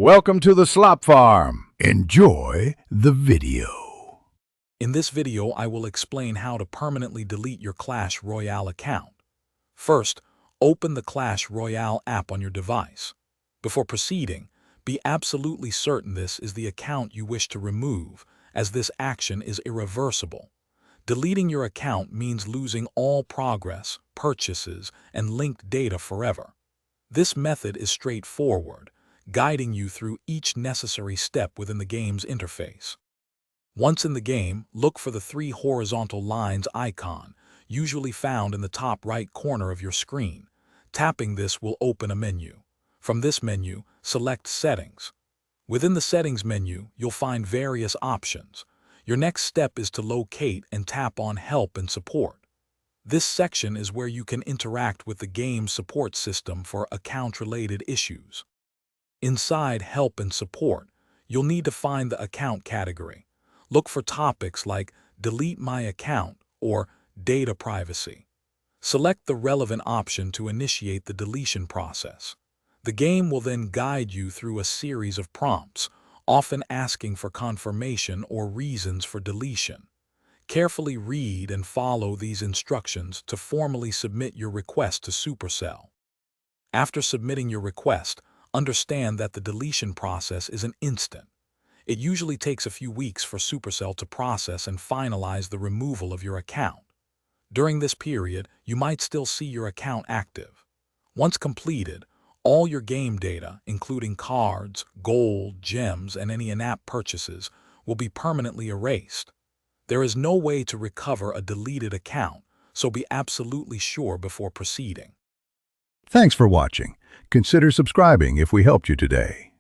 Welcome to the Slop Farm. Enjoy the video. In this video, I will explain how to permanently delete your Clash Royale account. First, open the Clash Royale app on your device. Before proceeding, be absolutely certain this is the account you wish to remove, as this action is irreversible. Deleting your account means losing all progress, purchases, and linked data forever. This method is straightforward, guiding you through each necessary step within the game's interface. Once in the game, look for the 3 horizontal lines icon, usually found in the top right corner of your screen. Tapping this will open a menu. From this menu, select Settings. Within the Settings menu, you'll find various options. Your next step is to locate and tap on Help and Support. This section is where you can interact with the game's support system for account-related issues. Inside Help and Support, you'll need to find the account category. Look for topics like Delete My Account or Data Privacy. Select the relevant option to initiate the deletion process. The game will then guide you through a series of prompts, often asking for confirmation or reasons for deletion. Carefully read and follow these instructions to formally submit your request to Supercell. After submitting your request, understand that the deletion process isn't instant. It usually takes a few weeks for Supercell to process and finalize the removal of your account. During this period, you might still see your account active. Once completed, all your game data, including cards, gold, gems, and any in-app purchases, will be permanently erased. There is no way to recover a deleted account, so be absolutely sure before proceeding. Thanks for watching. Consider subscribing if we helped you today.